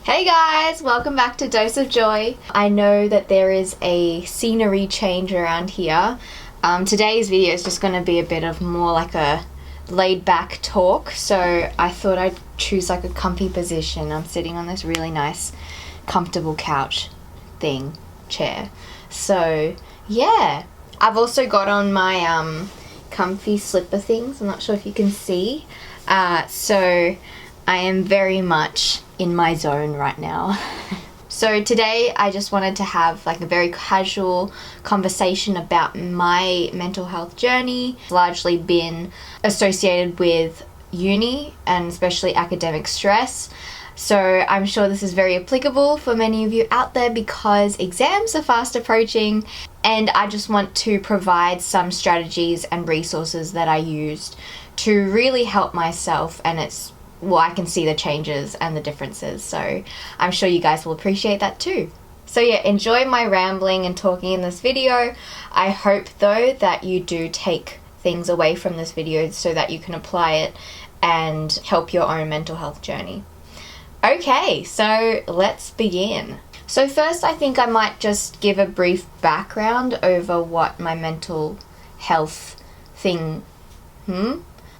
Hey guys, welcome back to Dose of Joy. I know that there is a scenery change around here. Today's video is just going to be a bit of more like a laid back talk, so I thought I'd choose like a comfy position. I'm sitting on this really nice comfortable couch chair. So yeah, I've also got on my comfy slipper things. I'm not sure if you can see. So I am very much in my zone right now. So today I just wanted to have like a very casual conversation about my mental health journey. It's largely been associated with uni and especially academic stress. So I'm sure this is very applicable for many of you out there because exams are fast approaching, and I just want to provide some strategies and resources that I used to really help myself, and I can see the changes and the differences, so I'm sure you guys will appreciate that too. So yeah, enjoy my rambling and talking in this video. I hope though that you do take things away from this video so that you can apply it and help your own mental health journey. Okay, so let's begin. So first I think I might just give a brief background over what my mental health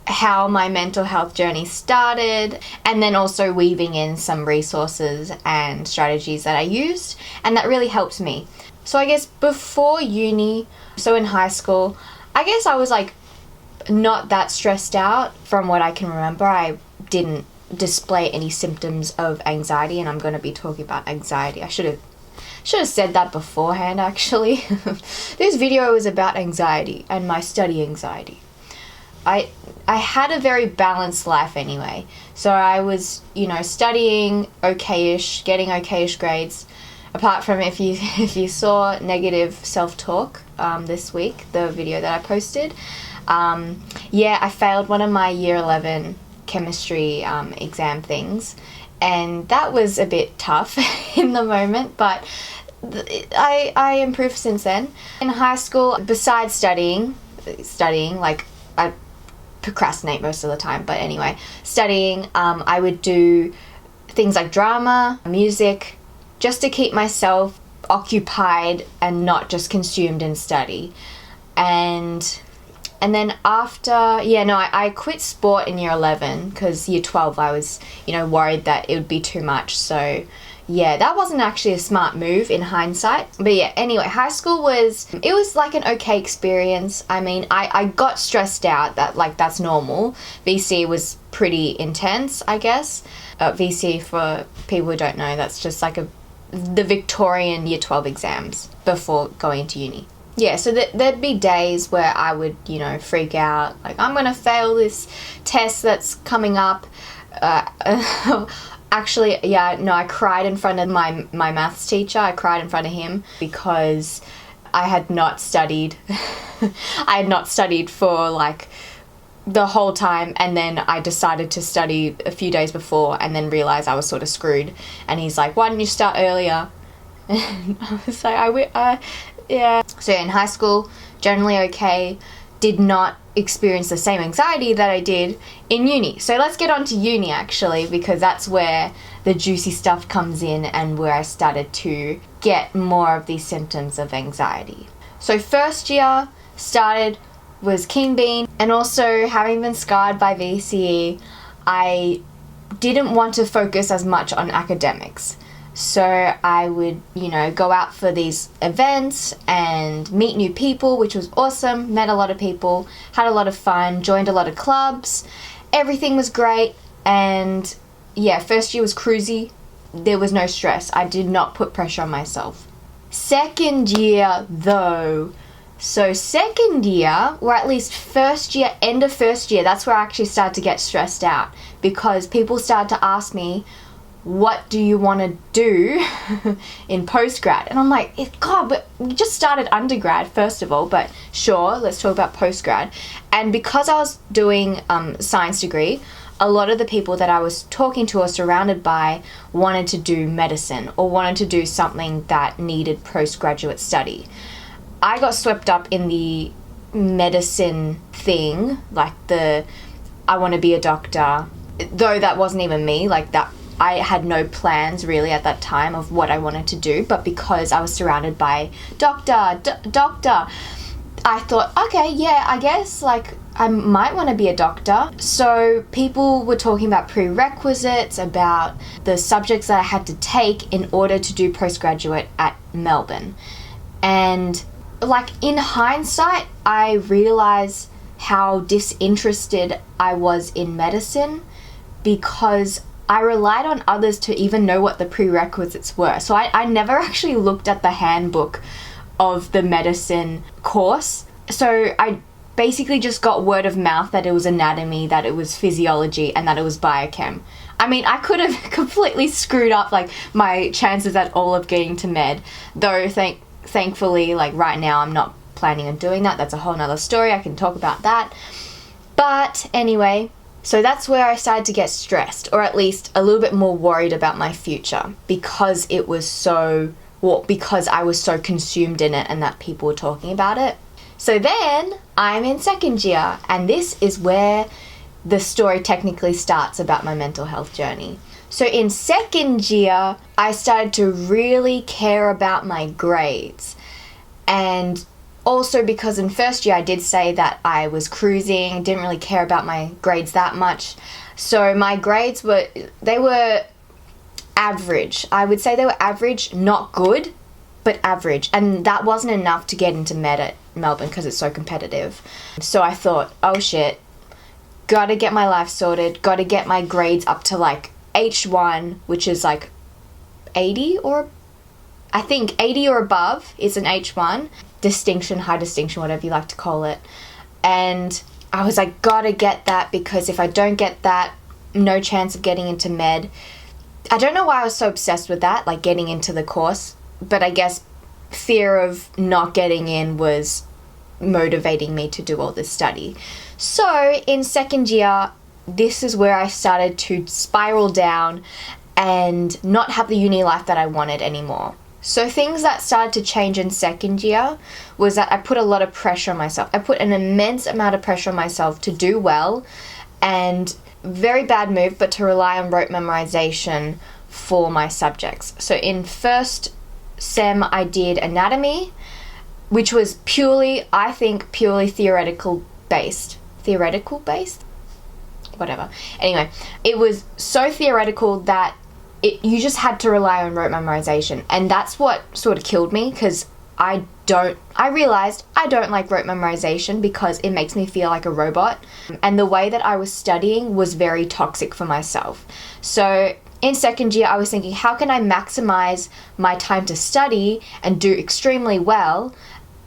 how my mental health journey started, and then also weaving in some resources and strategies that I used and that really helped me. So I guess before uni, so in high school, I guess I was like not that stressed out. From what I can remember, I didn't display any symptoms of anxiety, and I'm going to be talking about anxiety. I should have said that beforehand actually. This video is about anxiety and my study anxiety. I had a very balanced life anyway. So I was, studying okayish, getting okayish grades. Apart from if you saw negative self-talk this week, the video that I posted. I failed one of my year 11 chemistry exam things. And that was a bit tough in the moment, but I improved since then. In high school, besides studying, like I procrastinate most of the time, but anyway, studying, I would do things like drama, music, just to keep myself occupied and not just consumed in study. And then after, I quit sport in year 11 because year 12 I was, worried that it would be too much. So yeah, that wasn't actually a smart move in hindsight. But yeah, anyway, high school was like an okay experience. I mean, I got stressed out, that's normal. VC was pretty intense, I guess. VC, for people who don't know, that's just like the Victorian year 12 exams before going to uni. Yeah, so there'd be days where I would, freak out, like I'm gonna fail this test that's coming up. Actually, I cried in front of my maths teacher. I cried in front of him because I had not studied. I had not studied for like the whole time, and then I decided to study a few days before and then realized I was sort of screwed. And he's like, why didn't you start earlier? And I was like, yeah. So in high school, generally okay. Did not experience the same anxiety that I did in uni. So let's get on to uni actually, because that's where the juicy stuff comes in and where I started to get more of these symptoms of anxiety. So first year was King Bean, and also having been scarred by VCE, I didn't want to focus as much on academics. So I would, go out for these events and meet new people, which was awesome. Met a lot of people, had a lot of fun, joined a lot of clubs. Everything was great. And yeah, first year was cruisy. There was no stress. I did not put pressure on myself. Second year though, or at least first year, end of first year, that's where I actually started to get stressed out because people started to ask me, what do you want to do in postgrad? And I'm like, but we just started undergrad first of all, but sure, let's talk about postgrad. And because I was doing science degree, a lot of the people that I was talking to or surrounded by wanted to do medicine or wanted to do something that needed postgraduate study. I got swept up in the medicine thing, like I want to be a doctor, though that wasn't even me, like that I had no plans really at that time of what I wanted to do, but because I was surrounded by doctor, I thought, okay, yeah, I guess like I might want to be a doctor. So people were talking about prerequisites, about the subjects that I had to take in order to do postgraduate at Melbourne. And like in hindsight, I realized how disinterested I was in medicine because I relied on others to even know what the prerequisites were. So I never actually looked at the handbook of the medicine course. So I basically just got word of mouth that it was anatomy, that it was physiology, and that it was biochem. I mean, I could have completely screwed up like my chances at all of getting to med, though thankfully, like right now I'm not planning on doing that. That's a whole nother story. I can talk about that. But anyway, so that's where I started to get stressed, or at least a little bit more worried about my future because because I was so consumed in it and that people were talking about it. So then I'm in second year, and this is where the story technically starts about my mental health journey. So in second year, I started to really care about my grades. And also because in first year I did say that I was cruising, didn't really care about my grades that much. So my grades were average. I would say they were average, not good, but average. And that wasn't enough to get into med at Melbourne because it's so competitive. So I thought, oh shit, gotta get my life sorted, gotta get my grades up to like H1, which is like 80 or I think 80 or above is an H1. Distinction, high distinction, whatever you like to call it. And I was like, gotta get that because if I don't get that, no chance of getting into med. I don't know why I was so obsessed with that, like getting into the course, but I guess fear of not getting in was motivating me to do all this study. So in second year, this is where I started to spiral down and not have the uni life that I wanted anymore. So things that started to change in second year was that I put a lot of pressure on myself. I put an immense amount of pressure on myself to do well, and very bad move, but to rely on rote memorization for my subjects. So in first sem, I did anatomy, which was purely theoretical based. Theoretical based? Whatever. Anyway, it was so theoretical that you just had to rely on rote memorization. And that's what sort of killed me because I realized I don't like rote memorization because it makes me feel like a robot. And the way that I was studying was very toxic for myself. So in second year, I was thinking, how can I maximize my time to study and do extremely well?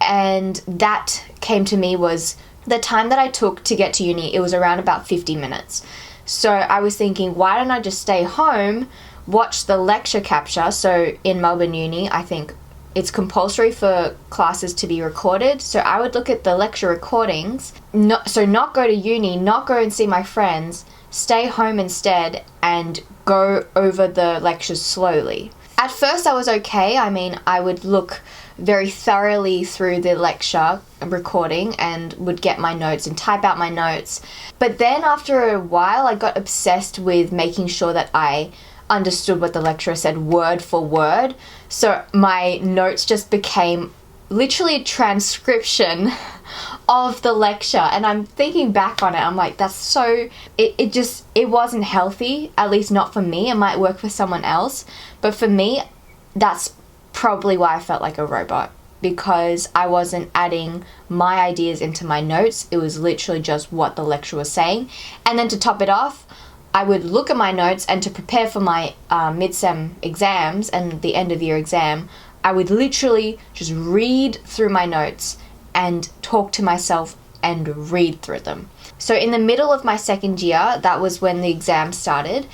And that came to me was the time that I took to get to uni. It was around about 50 minutes. So I was thinking, why don't I just stay home, watch the lecture capture? So in Melbourne Uni, I think it's compulsory for classes to be recorded. So I would look at the lecture recordings, not go to uni, not go and see my friends, stay home instead and go over the lectures slowly. At first I was okay. I mean, I would look very thoroughly through the lecture recording and would get my notes and type out my notes. But then after a while, I got obsessed with making sure that I understood what the lecturer said word for word. So my notes just became literally a transcription of the lecture. And I'm thinking back on it, I'm like, that's so, it wasn't healthy, at least not for me. It might work for someone else, but for me, that's probably why I felt like a robot, because I wasn't adding my ideas into my notes. It was literally just what the lecturer was saying. And then to top it off, I would look at my notes, and to prepare for my mid-sem exams and the end of year exam, I would literally just read through my notes and talk to myself and read through them. So in the middle of my second year, that was when the exam started,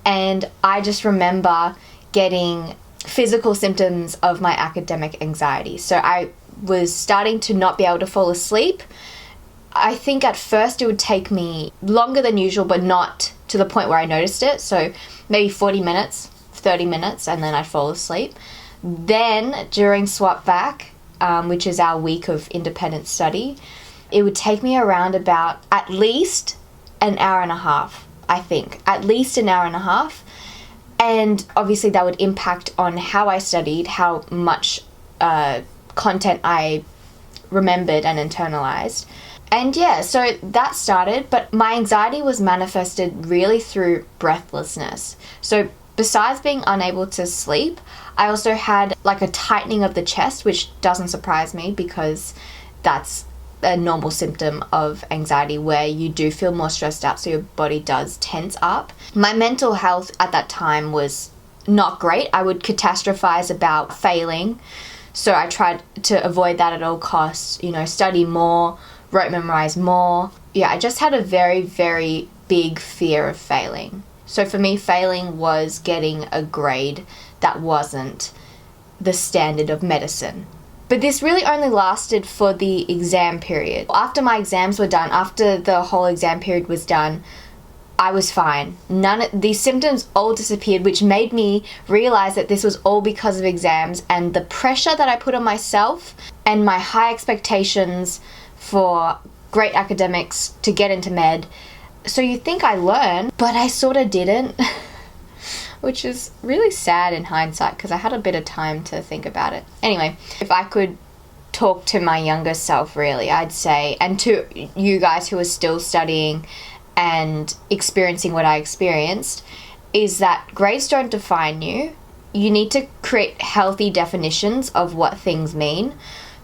and I just remember getting physical symptoms of my academic anxiety. So I was starting to not be able to fall asleep. I think at first it would take me longer than usual, but not to the point where I noticed it. So maybe 40 minutes, 30 minutes, and then I'd fall asleep. Then during swap back, which is our week of independent study, it would take me around about at least an hour and a half, I think. At least an hour and a half. And obviously that would impact on how I studied, how much content I remembered and internalized. And yeah, so that started, but my anxiety was manifested really through breathlessness. So besides being unable to sleep, I also had like a tightening of the chest, which doesn't surprise me because that's a normal symptom of anxiety where you do feel more stressed out, so your body does tense up. My mental health at that time was not great. I would catastrophize about failing, so I tried to avoid that at all costs, study more, rote memorize more. Yeah, I just had a very, very big fear of failing. So for me, failing was getting a grade that wasn't the standard of medicine. But this really only lasted for the exam period. After my exams were done, after the whole exam period was done, I was fine. These symptoms all disappeared, which made me realize that this was all because of exams and the pressure that I put on myself and my high expectations for great academics to get into med. So you think I learned, but I sort of didn't, which is really sad in hindsight because I had a bit of time to think about it. Anyway, if I could talk to my younger self, really, I'd say, and to you guys who are still studying and experiencing what I experienced, is that grades don't define you. You need to create healthy definitions of what things mean.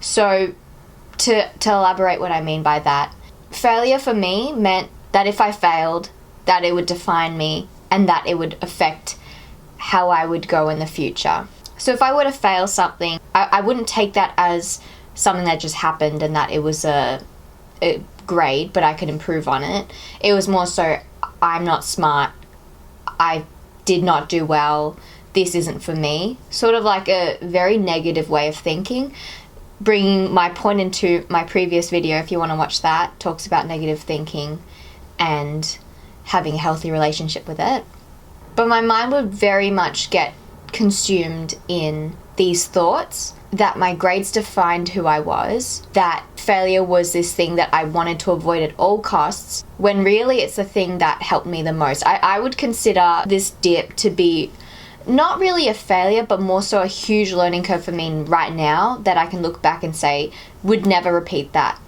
So to elaborate what I mean by that, failure for me meant that if I failed, that it would define me and that it would affect how I would go in the future. So if I were to fail something, I wouldn't take that as something that just happened and that it was a grade, but I could improve on it. It was more so, I'm not smart, I did not do well, this isn't for me. Sort of like a very negative way of thinking. Bringing my point into my previous video, if you want to watch that, talks about negative thinking and having a healthy relationship with it. But my mind would very much get consumed in these thoughts that my grades defined who I was, that failure was this thing that I wanted to avoid at all costs, when really it's the thing that helped me the most. I would consider this dip to be not really a failure, but more so a huge learning curve for me right now that I can look back and say, would never repeat that.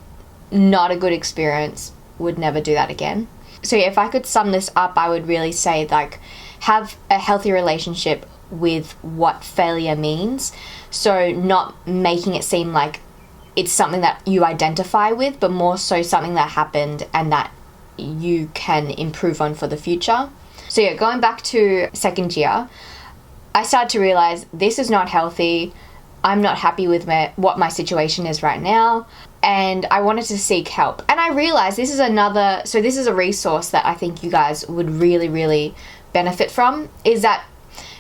Not a good experience, would never do that again. So yeah, if I could sum this up, I would really say, like, have a healthy relationship with what failure means. So not making it seem like it's something that you identify with, but more so something that happened and that you can improve on for the future. So yeah, going back to second year, I started to realize this is not healthy. I'm not happy with what my situation is right now, and I wanted to seek help. And I realized this is a resource that I think you guys would really, really benefit from, is that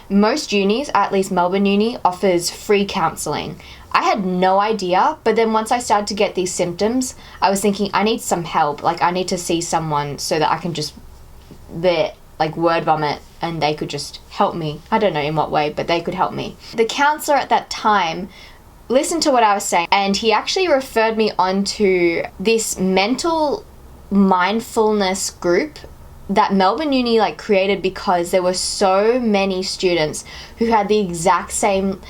most unis, at least Melbourne Uni, offers free counselling. I had no idea, but then once I started to get these symptoms, I was thinking, I need some help. Like, I need to see someone so that I can just word vomit and they could just help me. I don't know in what way, but they could help me. The counsellor at that time listened to what I was saying, and he actually referred me onto this mental mindfulness group that Melbourne Uni created because there were so many students who had the exact same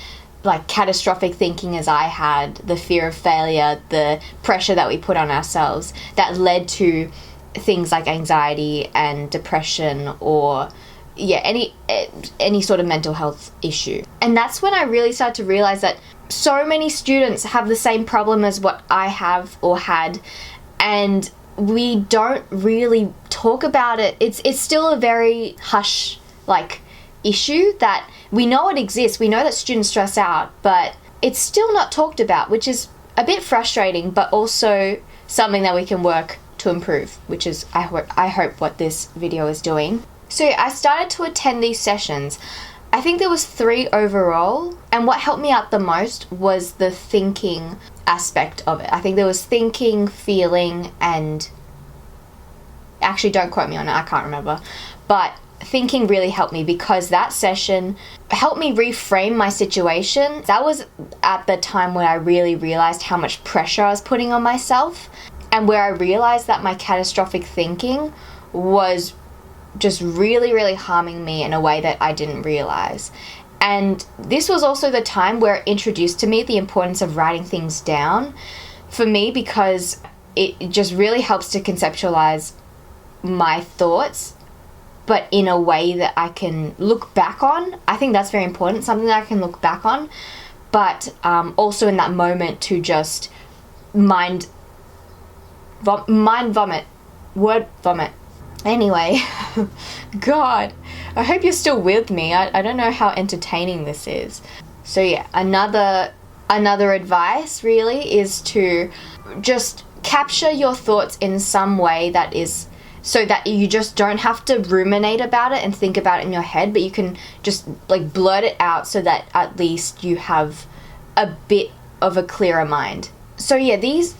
catastrophic thinking as I had, the fear of failure, the pressure that we put on ourselves that led to things like anxiety and depression or any sort of mental health issue. And that's when I really started to realize that so many students have the same problem as what I have or had, and we don't really talk about it. It's still a very hush issue that we know it exists. We know that students stress out, but it's still not talked about, which is a bit frustrating, but also something that we can work to improve, which is I hope what this video is doing. So I started to attend these sessions. I think there was 3 overall, and what helped me out the most was the thinking aspect of it. I think there was thinking, feeling, and actually don't quote me on it, I can't remember, but thinking really helped me because that session helped me reframe my situation. That was at the time when I really realized how much pressure I was putting on myself, and where I realized that my catastrophic thinking was just really, really harming me in a way that I didn't realize. And this was also the time where it introduced to me the importance of writing things down for me, because it just really helps to conceptualize my thoughts, but in a way that I can look back on. I think that's very important, something that I can look back on, but also in that moment to just mind vomit. Anyway, God, I hope you're still with me. I don't know how entertaining this is. So yeah, another advice really is to just capture your thoughts in some way that is so that you just don't have to ruminate about it and think about it in your head, but you can just like blurt it out so that at least you have a bit of a clearer mind. So yeah, these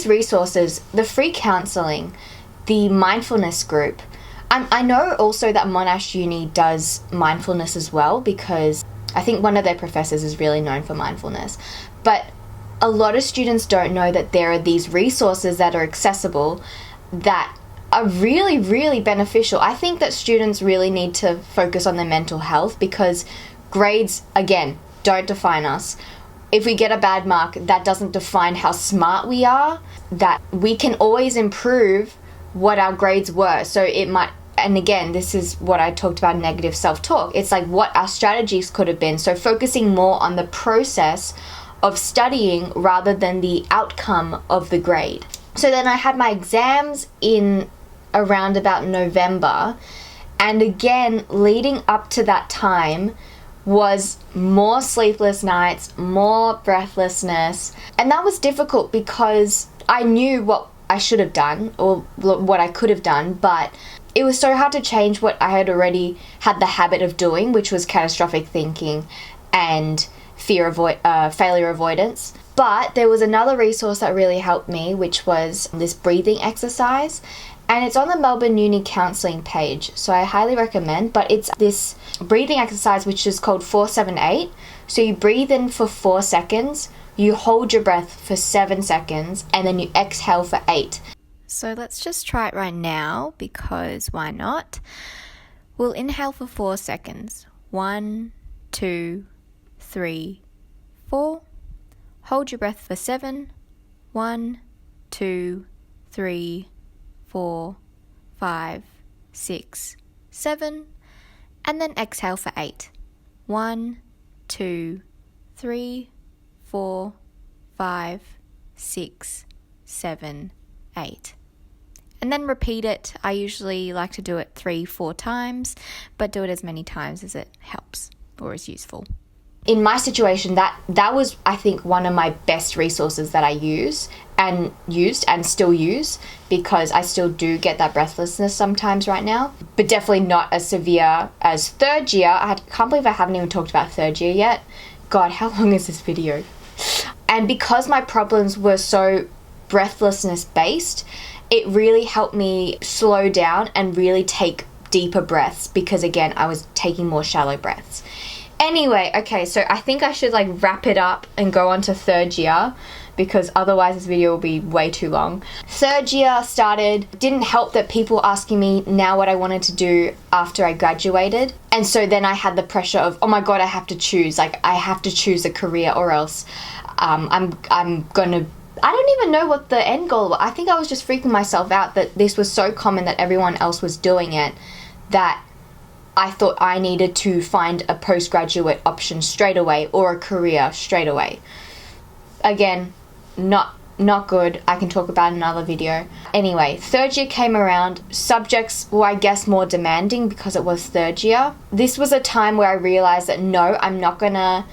resources, the free counselling, the mindfulness group. I know also that Monash Uni does mindfulness as well, because I think one of their professors is really known for mindfulness. But a lot of students don't know that there are these resources that are accessible that are really, really beneficial. I think that students really need to focus on their mental health, because grades, again, don't define us. If we get a bad mark, that doesn't define how smart we are, that we can always improve what our grades were. So it might, and again, this is what I talked about, negative self-talk. It's like what our strategies could have been. So focusing more on the process of studying rather than the outcome of the grade. So then I had my exams in around about November, and again, leading up to that time was more sleepless nights, more breathlessness, and that was difficult because I knew what I should have done or what I could have done, but it was so hard to change what I had already had the habit of doing, which was catastrophic thinking and failure avoidance. But there was another resource that really helped me, which was this breathing exercise, and it's on the Melbourne Uni counselling page, so I highly recommend. But it's this breathing exercise which is called 4-7-8. So you breathe in for 4 seconds, you hold your breath for 7 seconds, and then you exhale for 8. So let's just try it right now, because why not? We'll inhale for 4 seconds. 1, 2, 3, 4. Hold your breath for 7. 1, 2, 3, 4, 5, 6, 7. And then exhale for 8. 1, 2, 3, 4, 5, 6, 7, 8. And then repeat it. I usually like to do it 3-4 times, but do it as many times as it helps or is useful. In my situation, that was, I think, one of my best resources that I used and still use, because I still do get that breathlessness sometimes right now, but definitely not as severe as third year. I can't believe I haven't even talked about third year yet. God, how long is this video? And because my problems were so breathlessness based, it really helped me slow down and really take deeper breaths, because again, I was taking more shallow breaths. Anyway, okay, so I think I should wrap it up and go on to third year, because otherwise this video will be way too long. Third year started, didn't help that people were asking me now what I wanted to do after I graduated. And so then I had the pressure of, oh my God, I have to choose. I have to choose a career, or else I'm gonna, I don't even know what the end goal was. I think I was just freaking myself out that this was so common that everyone else was doing it, that I thought I needed to find a postgraduate option straight away, or a career straight away. Again, not good. I can talk about in another video. Anyway, third year came around. Subjects were, I guess, more demanding because it was third year. This was a time where I realized that no, I'm not gonna,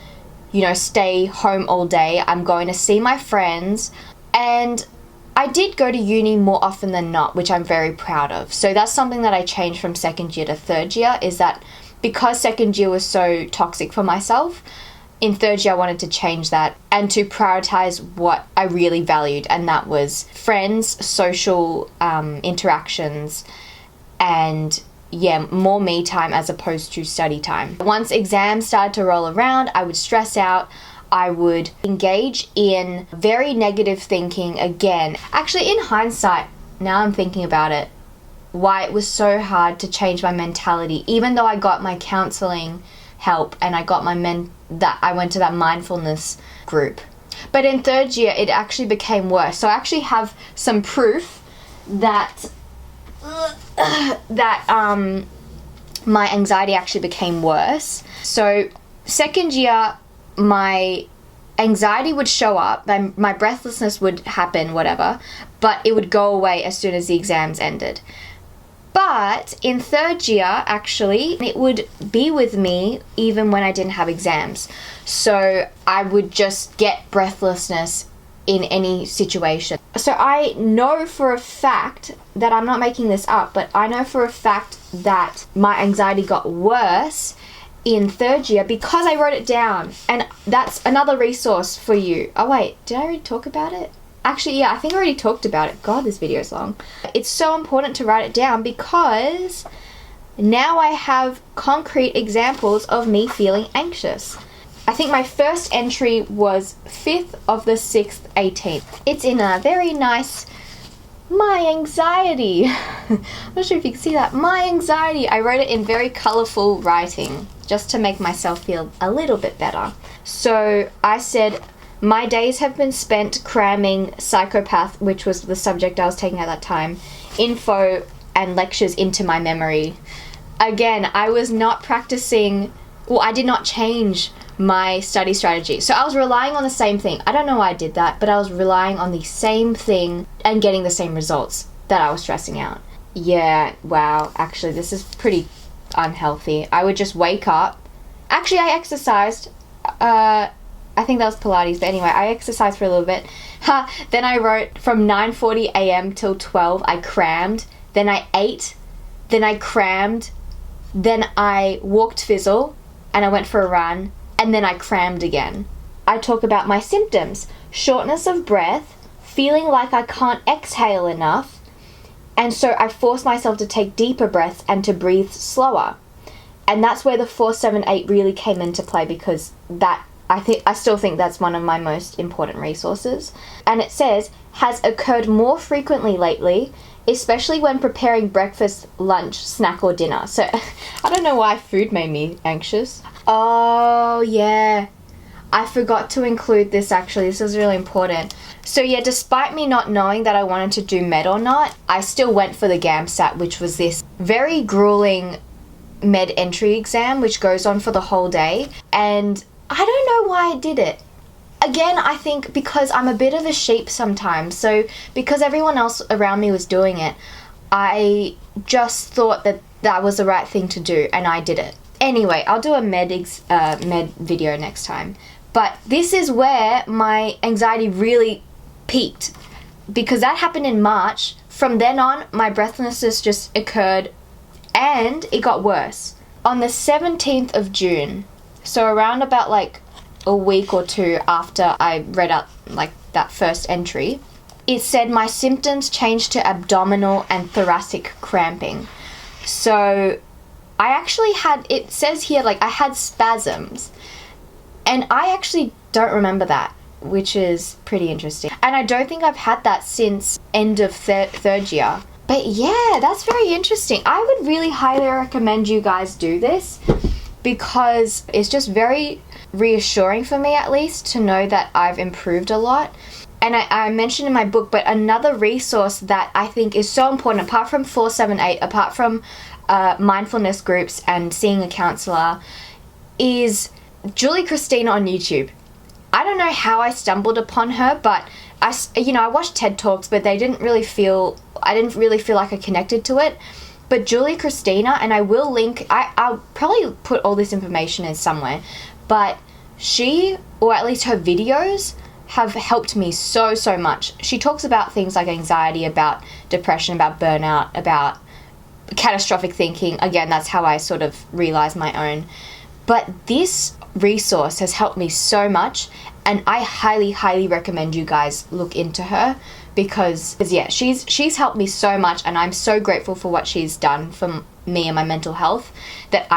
stay home all day. I'm going to see my friends. And I did go to uni more often than not, which I'm very proud of. So that's something that I changed from second year to third year, is that because second year was so toxic for myself, in third year I wanted to change that and to prioritize what I really valued, and that was friends, social interactions, and more me time as opposed to study time. Once exams started to roll around, I would stress out. I would engage in very negative thinking again. Actually, in hindsight, now I'm thinking about it, why it was so hard to change my mentality, even though I got my counseling help and I got I went to that mindfulness group. But in third year, it actually became worse. So I actually have some proof that my anxiety actually became worse. So second year, my anxiety would show up, my breathlessness would happen, whatever, but it would go away as soon as the exams ended. But in third year, actually, it would be with me even when I didn't have exams. So I would just get breathlessness in any situation. So I know for a fact that, I'm not making this up, but I know for a fact that my anxiety got worse in third year because I wrote it down. And that's another resource for you. Oh wait, did I already talk about it? Actually, yeah, I think I already talked about it. God, this video is long. It's so important to write it down because now I have concrete examples of me feeling anxious. I think my first entry was 5th of the 6th, 18th. It's in a very nice, my anxiety. I'm not sure if you can see that. My anxiety. I wrote it in very colourful writing just to make myself feel a little bit better. So I said, my days have been spent cramming psychopath, which was the subject I was taking at that time, info and lectures into my memory. Again, I was not practicing, I did not change my study strategy. So I was relying on the same thing. I don't know why I did that, but I was relying on the same thing and getting the same results that I was stressing out. Yeah, wow, actually this is pretty unhealthy. I would just wake up. Actually, I exercised. I think that was Pilates, but anyway, I exercised for a little bit. Then I wrote from 9:40 a.m. till 12, I crammed. Then I ate. Then I crammed. Then I walked fizzle and I went for a run. And then I crammed again. I talk about my symptoms. Shortness of breath, feeling like I can't exhale enough. And so I force myself to take deeper breaths and to breathe slower. And that's where the 4-7-8 really came into play, because that, I still think that's one of my most important resources. And it says, has occurred more frequently lately, especially when preparing breakfast, lunch, snack or dinner. So I don't know why food made me anxious. Oh yeah, I forgot to include this actually. This is really important. So yeah, despite me not knowing that I wanted to do med or not, I still went for the GAMSAT, which was this very grueling med entry exam which goes on for the whole day. And I don't know why I did it. Again, I think because I'm a bit of a sheep sometimes. So because everyone else around me was doing it, I just thought that that was the right thing to do, and I did it. Anyway, I'll do a med video next time. But this is where my anxiety really peaked, because that happened in March. From then on, my breathlessness just occurred, and it got worse. On the 17th of June, so around about like a week or two after I read out like that first entry, it said my symptoms changed to abdominal and thoracic cramping. So I actually had, it says here like I had spasms, and I actually don't remember that, which is pretty interesting. And I don't think I've had that since end of third year. But yeah, that's very interesting. I would really highly recommend you guys do this, because it's just very reassuring for me, at least, to know that I've improved a lot. And I mentioned in my book, but another resource that I think is so important, apart from 4-7-8, apart from mindfulness groups and seeing a counsellor, is Julie Kristina on YouTube. I don't know how I stumbled upon her, but I watched TED Talks, but I didn't really feel like I connected to it. But Julie Kristina, and I will link, I'll probably put all this information in somewhere, but she, or at least her videos, have helped me so much. She talks about things like anxiety, about depression, about burnout, about catastrophic thinking. Again, that's how I sort of realized my own. But this resource has helped me so much, and I highly recommend you guys look into her, because yeah, she's helped me so much, and I'm so grateful for what she's done for me and my mental health, that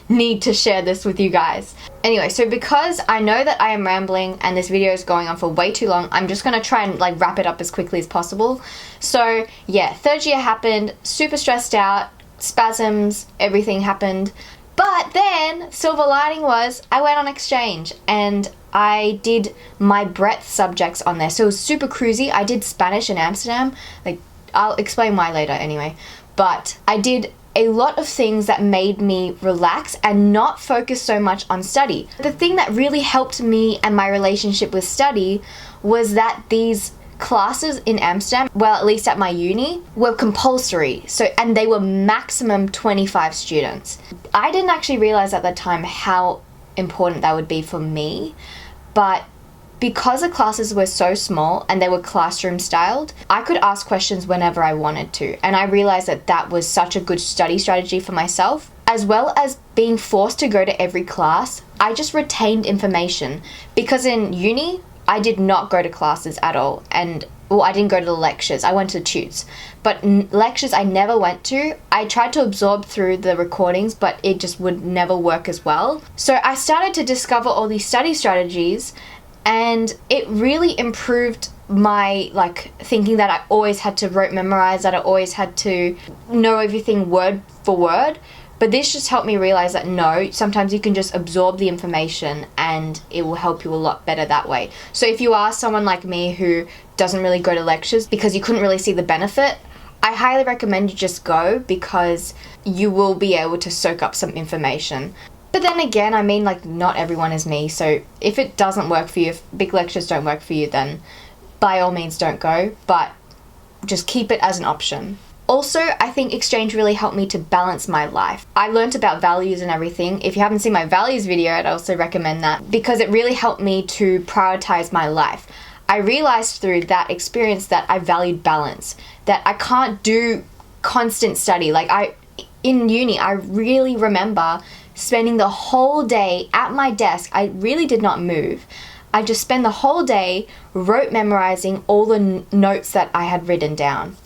need to share this with you guys. Anyway, so because I know that I am rambling and this video is going on for way too long, I'm just going to try and like wrap it up as quickly as possible. So yeah, third year happened, super stressed out, spasms, everything happened. But then silver lining was I went on exchange and I did my breadth subjects on there. So it was super cruisy. I did Spanish in Amsterdam. Like, I'll explain why later anyway. But I did a lot of things that made me relax and not focus so much on study. The thing that really helped me and my relationship with study was that these classes in Amsterdam, well, at least at my uni, were compulsory. And they were maximum 25 students. I didn't actually realize at that time how important that would be for me, but because the classes were so small and they were classroom styled, I could ask questions whenever I wanted to. And I realized that that was such a good study strategy for myself. As well as being forced to go to every class, I just retained information. Because in uni, I did not go to classes at all. And well, I didn't go to the lectures. I went to tutes. But lectures I never went to. I tried to absorb through the recordings, but it just would never work as well. So I started to discover all these study strategies, and it really improved my thinking that I always had to rote memorize, that I always had to know everything word for word. But this just helped me realize that no, sometimes you can just absorb the information and it will help you a lot better that way. So if you are someone like me who doesn't really go to lectures because you couldn't really see the benefit, I highly recommend you just go, because you will be able to soak up some information. But then again, I mean, not everyone is me, so if it doesn't work for you, if big lectures don't work for you, then by all means don't go, but just keep it as an option. Also, I think exchange really helped me to balance my life. I learned about values and everything. If you haven't seen my values video, I'd also recommend that, because it really helped me to prioritize my life. I realized through that experience that I valued balance, that I can't do constant study. In uni, I really remember spending the whole day at my desk. I really did not move. I just spent the whole day rote memorizing all the notes that I had written down.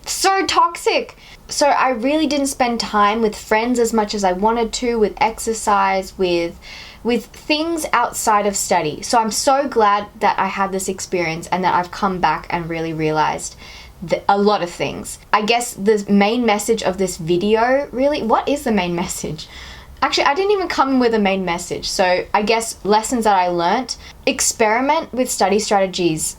So toxic. So I really didn't spend time with friends as much as I wanted to, with exercise, with things outside of study. So I'm so glad that I had this experience and that I've come back and really realized a lot of things. I guess the main message of this video, really, what is the main message? Actually, I didn't even come with a main message. So I guess lessons that I learnt: experiment with study strategies.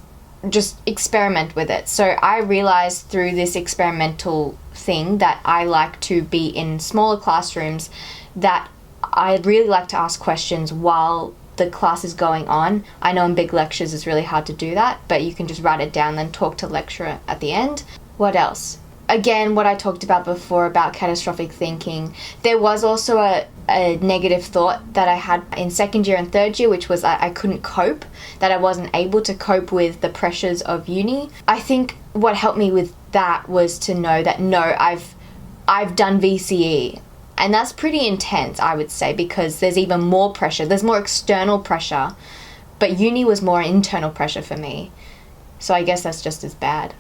Just experiment with it. So I realized through this experimental thing that I like to be in smaller classrooms, that I really like to ask questions while the class is going on. I know in big lectures it's really hard to do that, but you can just write it down, then talk to the lecturer at the end. What else? Again, what I talked about before about catastrophic thinking. There was also a negative thought that I had in second year and third year, which was I couldn't cope, that I wasn't able to cope with the pressures of uni. I think what helped me with that was to know that no, I've done VCE, and that's pretty intense, I would say, because there's even more pressure. There's more external pressure, but uni was more internal pressure for me. So I guess that's just as bad.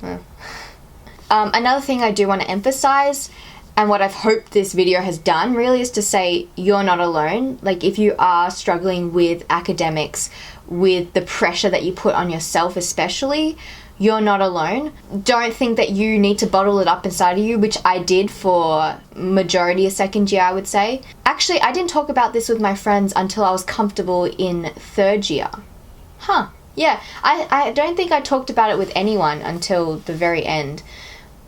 Another thing I do want to emphasize, and what I've hoped this video has done really, is to say you're not alone. If you are struggling with academics, with the pressure that you put on yourself especially, you're not alone. Don't think that you need to bottle it up inside of you, which I did for majority of second year, I would say. Actually, I didn't talk about this with my friends until I was comfortable in third year. Yeah, I don't think I talked about it with anyone until the very end.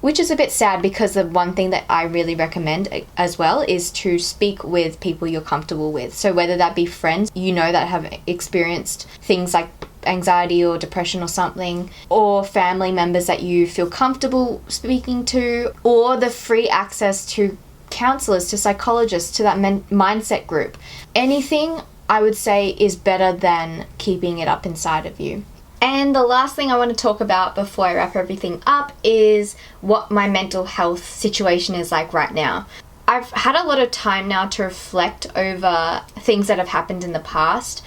Which is a bit sad, because the one thing that I really recommend as well is to speak with people you're comfortable with. So whether that be friends that have experienced things like anxiety or depression or something, or family members that you feel comfortable speaking to, or the free access to counsellors, to psychologists, to that mindset group. Anything, I would say, is better than keeping it up inside of you. And the last thing I want to talk about before I wrap everything up is what my mental health situation is like right now. I've had a lot of time now to reflect over things that have happened in the past,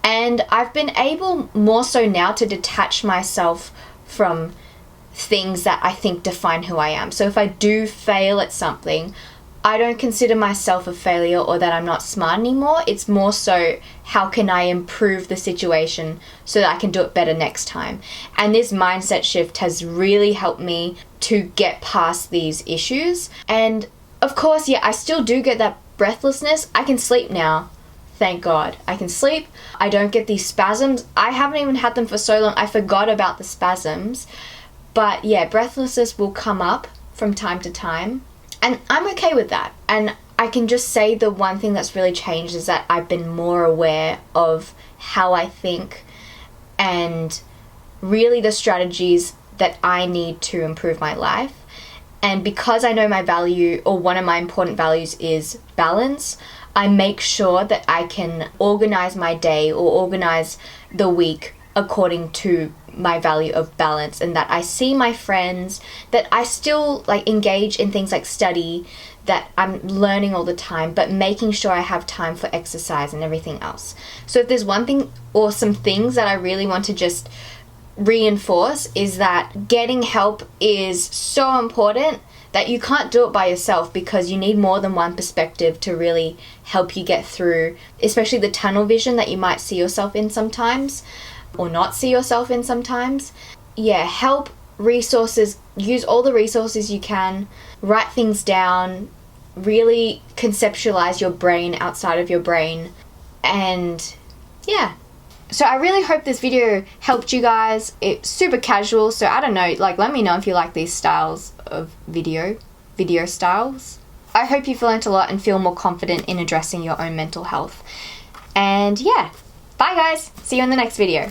and I've been able more so now to detach myself from things that I think define who I am. So if I do fail at something, I don't consider myself a failure or that I'm not smart anymore. It's more so, how can I improve the situation so that I can do it better next time? And this mindset shift has really helped me to get past these issues. And of course, yeah, I still do get that breathlessness. I can sleep now. Thank God. I can sleep. I don't get these spasms. I haven't even had them for so long. I forgot about the spasms. But yeah, breathlessness will come up from time to time. And I'm okay with that. And I can just say the one thing that's really changed is that I've been more aware of how I think and really the strategies that I need to improve my life. And because I know my value, or one of my important values, is balance, I make sure that I can organize my day or organize the week according to my value of balance, and that I see my friends, that I still engage in things like study, that I'm learning all the time, but making sure I have time for exercise and everything else. So if there's one thing or some things that I really want to just reinforce, is that getting help is so important, that you can't do it by yourself, because you need more than one perspective to really help you get through, especially the tunnel vision that you might see yourself in sometimes, or not see yourself in sometimes. Yeah, help, resources, use all the resources you can, write things down, really conceptualize your brain outside of your brain, and yeah. So I really hope this video helped you guys. It's super casual, so I don't know, let me know if you like these styles of video styles. I hope you've learnt a lot and feel more confident in addressing your own mental health. And yeah, bye guys, see you in the next video.